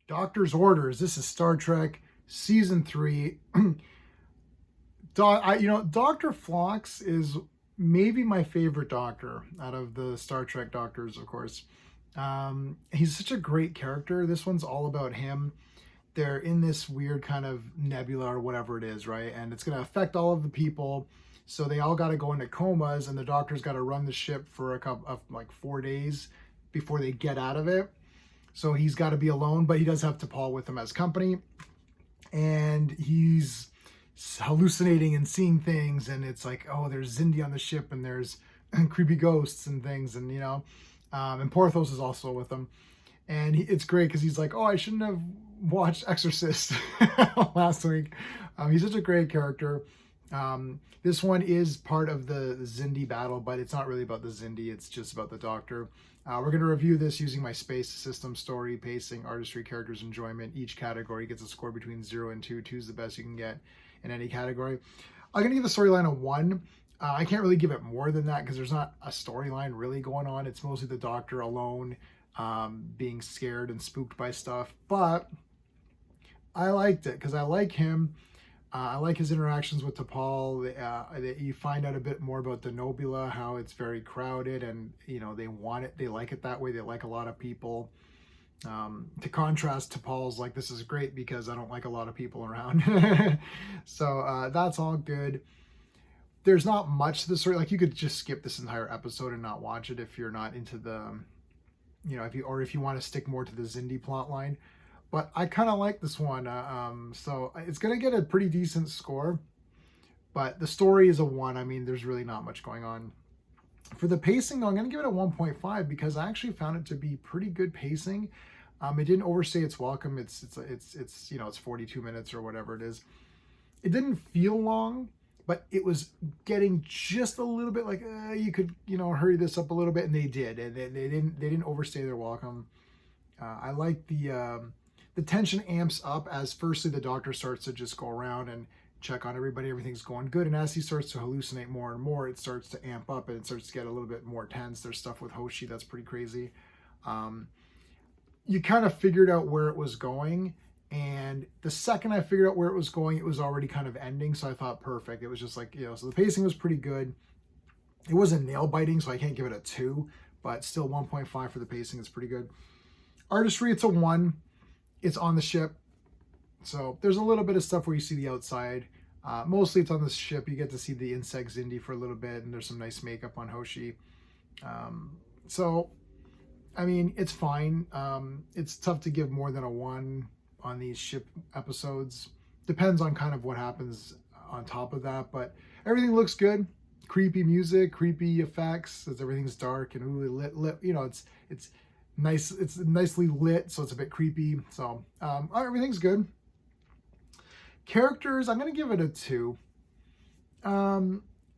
Doctor's Orders. This is Star Trek Season 3. Dr. Phlox is maybe my favorite Doctor out of the Star Trek Doctors, of course. He's such a great character. This one's all about him. They're in this weird kind of nebula or whatever it is, right? And it's going to affect all of the people. So they all got to go into comas, and the Doctor's got to run the ship for a couple of like 4 days before they get out of it. So he's got to be alone, but he does have T'Pol with him as company. And he's hallucinating and seeing things. And it's like, oh, there's Xindi on the ship, and there's creepy ghosts and things. And, and Porthos is also with him. And it's great because he's like, oh, I shouldn't have watched Exorcist last week. He's such a great character. This one is part of the Xindi battle, but it's not really about the Xindi. It's just about the Doctor. We're going to review this using my space system: story, pacing, artistry, characters, enjoyment. Each category gets a score between 0 and 2. 2 is the best you can get in any category. I'm going to give the storyline a 1. I can't really give it more than that because there's not a storyline really going on. It's mostly the Doctor alone being scared and spooked by stuff. But I liked it because I like him. I like his interactions with T'Pol. You find out a bit more about the Nobula, how it's very crowded, and they want it, they like it that way. They like a lot of people. To contrast, T'Pol's like, this is great because I don't like a lot of people around. So that's all good. There's not much to the story. Like, you could just skip this entire episode and not watch it if you're not into the, if you want to stick more to the Xindi plot line. But I kind of like this one. So it's going to get a pretty decent score. But the story is a 1. I mean, there's really not much going on. For the pacing, though, I'm going to give it a 1.5 because I actually found it to be pretty good pacing. It didn't overstay its welcome. It's 42 minutes or whatever it is. It didn't feel long, but it was getting just a little bit like you could hurry this up a little bit, and they did. And they didn't overstay their welcome. I like the tension amps up as firstly the Doctor starts to just go around and check on everybody, everything's going good, and as he starts to hallucinate more and more, it starts to amp up and it starts to get a little bit more tense. There's stuff with Hoshi that's pretty crazy. You kind of figured out where it was going, and the second I figured out where it was going, it was already kind of ending, so I thought perfect. It was just like, so the pacing was pretty good. It wasn't nail biting, so I can't give it a 2, but still 1.5 for the pacing is pretty good. Artistry, it's a 1. It's on the ship, so there's a little bit of stuff where you see the outside. Mostly it's on the ship. You get to see the insect Xindi for a little bit, and there's some nice makeup on Hoshi. So, I mean, it's fine. It's tough to give more than a 1 on these ship episodes. Depends on kind of what happens on top of that, but everything looks good. Creepy music, creepy effects, as everything's dark and really lit. It's nice. It's nicely lit, so it's a bit creepy. So everything's good. Characters, I'm going to give it a 2.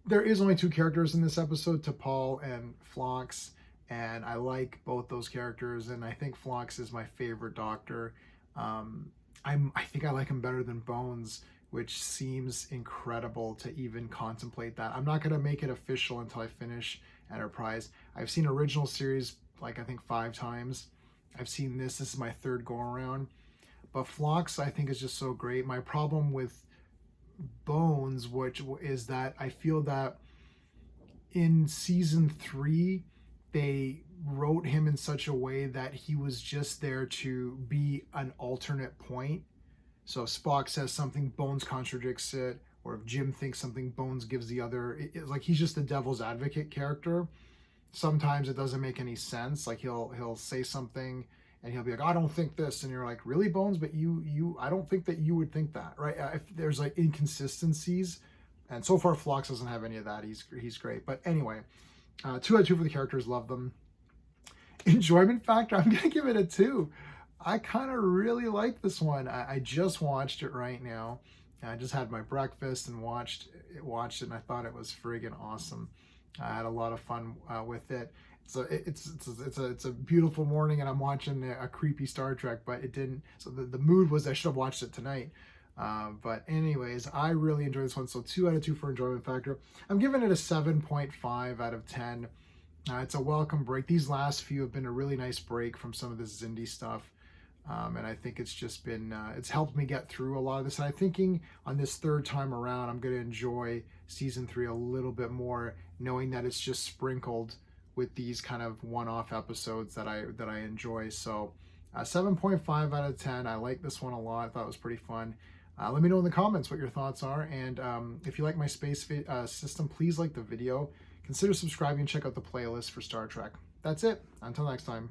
There is only 2 characters in this episode, T'Pol and Phlox, and I like both those characters, and I think Phlox is my favorite Doctor. I think I like him better than Bones, which seems incredible to even contemplate that. I'm not going to make it official until I finish Enterprise. I've seen original series like I think 5 times. I've seen this is my 3rd go around, but Phlox I think is just so great. My problem with Bones, which is that I feel that in season 3 they wrote him in such a way that he was just there to be an alternate point. So if Spock says something, Bones contradicts it, or if Jim thinks something, Bones gives the other. It's like he's just the devil's advocate character. Sometimes it doesn't make any sense. Like he'll say something and he'll be like, I don't think this, and you're like, really, Bones? But I don't think that you would think that, right? If there's like inconsistencies, and so far Phlox doesn't have any of that. He's great. But anyway, 2 out of 2 for the characters. Love them. Enjoyment factor, I'm gonna give it a 2. I kind of really like this one. I just watched it right now. I just had my breakfast and watched it, and I thought it was friggin' awesome. I had a lot of fun with it. It's a beautiful morning, and I'm watching a creepy Star Trek, but it didn't. So the mood was I should have watched it tonight. But anyways, I really enjoyed this one. So 2 out of 2 for enjoyment factor. I'm giving it a 7.5 out of 10. It's a welcome break. These last few have been a really nice break from some of this Xindi stuff. And I think it's just been it's helped me get through a lot of this. And I'm thinking on this third time around, I'm going to enjoy season 3 a little bit more, knowing that it's just sprinkled with these kind of one-off episodes that I enjoy. So 7.5 out of 10. I like this one a lot. I thought it was pretty fun. Let me know in the comments what your thoughts are, and if you like my space system, please like the video. Consider subscribing and check out the playlist for Star Trek. That's it. Until next time.